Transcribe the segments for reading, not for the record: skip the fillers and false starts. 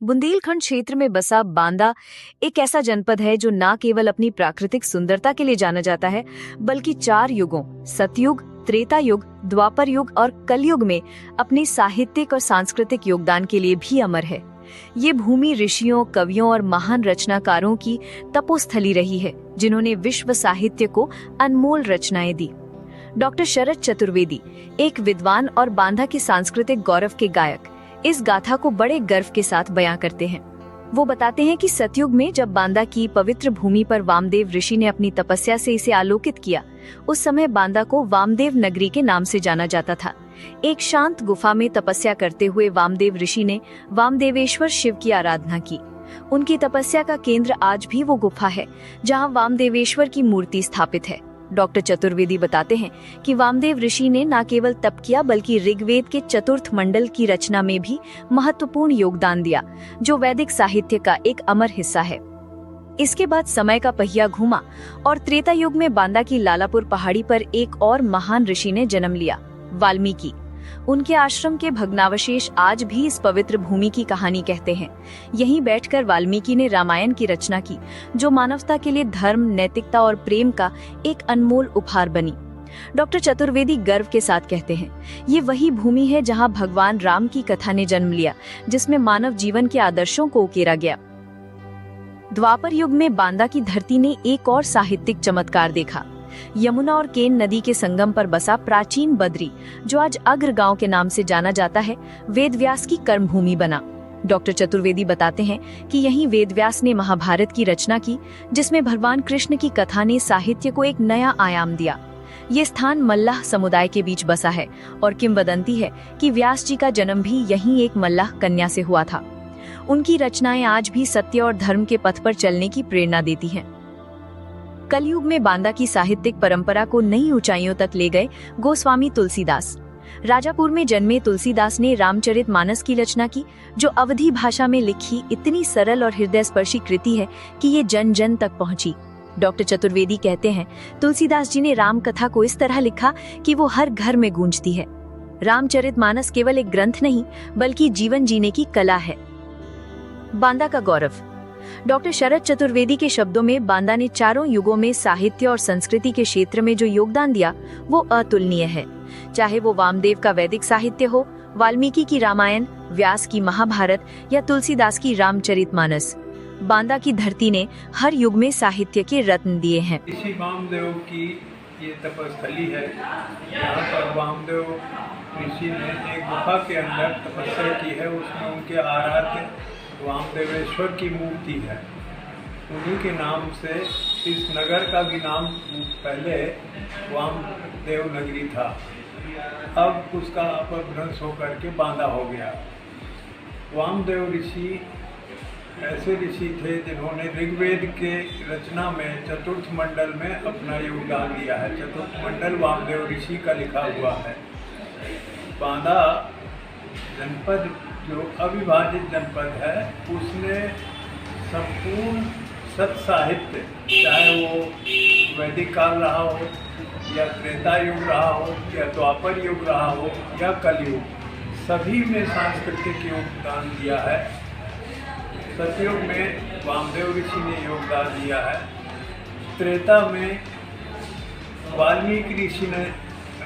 बुंदेलखंड क्षेत्र में बसा बांदा एक ऐसा जनपद है जो न केवल अपनी प्राकृतिक सुंदरता के लिए जाना जाता है, बल्कि 4 युगों सतयुग, त्रेता युग, द्वापर युग और कलयुग में अपने साहित्यिक और सांस्कृतिक योगदान के लिए भी अमर है। ये भूमि ऋषियों, कवियों और महान रचनाकारों की तपोस्थली रही है, जिन्होंने विश्व साहित्य को अनमोल रचनाएं दी। डॉक्टर शरद चतुर्वेदी एक विद्वान और बांदा के सांस्कृतिक गौरव के गायक इस गाथा को बड़े गर्व के साथ बयां करते हैं। वो बताते हैं कि सतयुग में जब बांदा की पवित्र भूमि पर वामदेव ऋषि ने अपनी तपस्या से इसे आलोकित किया, उस समय बांदा को वामदेव नगरी के नाम से जाना जाता था। एक शांत गुफा में तपस्या करते हुए वामदेव ऋषि ने वामदेवेश्वर शिव की आराधना की। उनकी तपस्या का केंद्र आज भी वो गुफा है, जहाँ वामदेवेश्वर की मूर्ति स्थापित है। डॉक्टर चतुर्वेदी बताते हैं कि वामदेव ऋषि ने न केवल तप किया, बल्कि ऋग्वेद के चतुर्थ मंडल की रचना में भी महत्वपूर्ण योगदान दिया, जो वैदिक साहित्य का एक अमर हिस्सा है। इसके बाद समय का पहिया घूमा और त्रेता युग में बांदा की लालापुर पहाड़ी पर एक और महान ऋषि ने जन्म लिया, वाल्मीकि। उनके आश्रम के भग्नावशेष आज भी इस पवित्र भूमि की कहानी कहते हैं। यहीं बैठकर वाल्मीकि ने रामायण की रचना की, जो मानवता के लिए धर्म, नैतिकता और प्रेम का एक अनमोल उपहार बनी। डॉक्टर चतुर्वेदी गर्व के साथ कहते हैं, ये वही भूमि है जहां भगवान राम की कथा ने जन्म लिया, जिसमें मानव जीवन के आदर्शों को उकेरा गया। द्वापर युग में बांदा की धरती ने एक और साहित्यिक चमत्कार देखा। यमुना और केन नदी के संगम पर बसा प्राचीन बद्री, जो आज अग्र गांव के नाम से जाना जाता है, वेदव्यास की कर्मभूमि बना। डॉक्टर चतुर्वेदी बताते हैं कि यहीं वेदव्यास ने महाभारत की रचना की, जिसमें भगवान कृष्ण की कथा ने साहित्य को एक नया आयाम दिया। ये स्थान मल्लाह समुदाय के बीच बसा है और किंवदंती है कि व्यास जी का जन्म भी यहीं एक मल्लाह कन्या से हुआ था। उनकी रचनाएं आज भी सत्य और धर्म के पथ पर चलने की प्रेरणा देती हैं। कलयुग में बांदा की साहित्यिक परंपरा को नई ऊंचाइयों तक ले गए गोस्वामी तुलसीदास। राजापुर में जन्मे तुलसीदास ने रामचरितमानस की रचना की, जो अवधी भाषा में लिखी इतनी सरल और हृदयस्पर्शी कृति है कि ये जन जन तक पहुंची। डॉक्टर चतुर्वेदी कहते हैं, तुलसीदास जी ने राम कथा को इस तरह लिखा कि वो हर घर में गूंजती है। रामचरितमानस केवल एक ग्रंथ नहीं, बल्कि जीवन जीने की कला है। बांदा का गौरव। डॉक्टर शरद चतुर्वेदी के शब्दों में बांदा ने 4 युगों में साहित्य और संस्कृति के क्षेत्र में जो योगदान दिया, वो अतुलनीय है। चाहे वो वामदेव का वैदिक साहित्य हो, वाल्मीकि की रामायण, व्यास की महाभारत या तुलसीदास की रामचरितमानस, बांदा की धरती ने हर युग में साहित्य के रत्न दिए हैं। इसी वामदेव की ये तपस्थली है। यहाँ पर वामदेव ऋषि ने एक गुफा के अंदर तपस्या की है। उसमें उनके आराध्य वामदेवेश्वर की मूर्ति है। उन्हीं के नाम से इस नगर का भी नाम पहले वामदेव नगरी था, अब उसका अपभ्रंश होकर के बांदा हो गया। वामदेव ऋषि ऐसे ऋषि थे जिन्होंने ऋग्वेद के रचना में चतुर्थ मंडल में अपना योगदान दिया है। चतुर्थ मंडल वामदेव ऋषि का लिखा हुआ है। बांदा जनपद जो अविभाजित जनपद है, उसने संपूर्ण सत साहित्य, चाहे वो वैदिक काल रहा हो या त्रेता युग रहा हो या द्वापर युग रहा हो या कलयुग, सभी में सांस्कृतिक योगदान दिया है। सतयुग में वामदेव ऋषि ने योगदान दिया है। त्रेता में वाल्मीकि ऋषि ने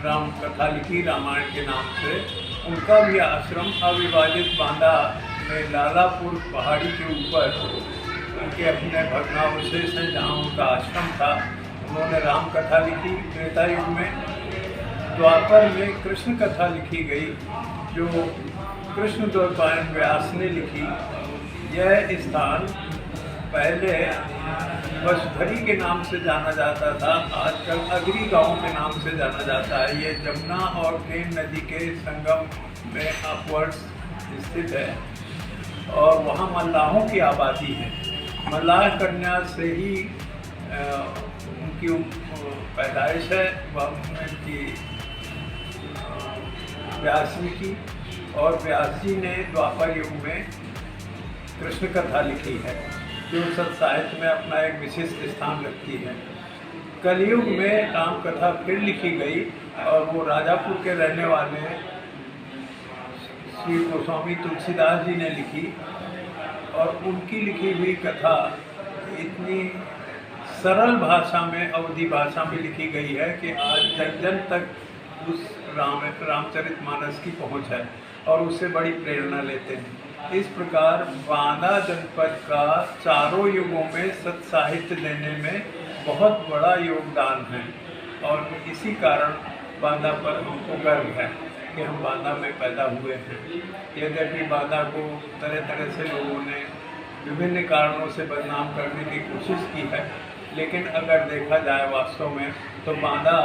राम कथा लिखी रामायण के नाम से। उनका भी आश्रम अविभाजित बांदा में लालापुर पहाड़ी के ऊपर उनके अपने भग्नावशेष हैं, जहाँ उनका आश्रम था। उन्होंने राम कथा लिखी। त्रेता युग में द्वापर में कृष्ण कथा लिखी गई, जो कृष्ण द्वैपायन व्यास ने लिखी। यह स्थान पहले वसुधरी के नाम से जाना जाता था, आजकल अगरी गांव के नाम से जाना जाता है। ये जमुना और केन नदी के संगम में अपवर्ड्स स्थित है और वहाँ मल्लाहों की आबादी है। मल्लाह कन्या से ही उनकी पैदाइश है। उनकी व्यास जी की, और व्यास जी ने द्वापर युग में कृष्ण कथा लिखी है, जो सत साहित्य में अपना एक विशिष्ट स्थान रखती है। कलयुग में राम कथा फिर लिखी गई और वो राजापुर के रहने वाले श्री गोस्वामी तुलसीदास जी ने लिखी। और उनकी लिखी हुई कथा इतनी सरल भाषा में, अवधी भाषा में लिखी गई है कि आज जन जन तक उस रामचरितमानस की पहुंच है और उससे बड़ी प्रेरणा लेते हैं। इस प्रकार बांदा जनपद का चारों युगों में सत साहित्य देने में बहुत बड़ा योगदान है और इसी कारण बांदा पर हमको गर्व है कि हम बांदा में पैदा हुए हैं। यद्यपि बांदा को तरह तरह से लोगों ने विभिन्न कारणों से बदनाम करने की कोशिश की है, लेकिन अगर देखा जाए वास्तव में तो बांदा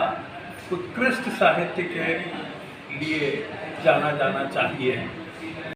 उत्कृष्ट साहित्य के लिए जाना जाना चाहिए।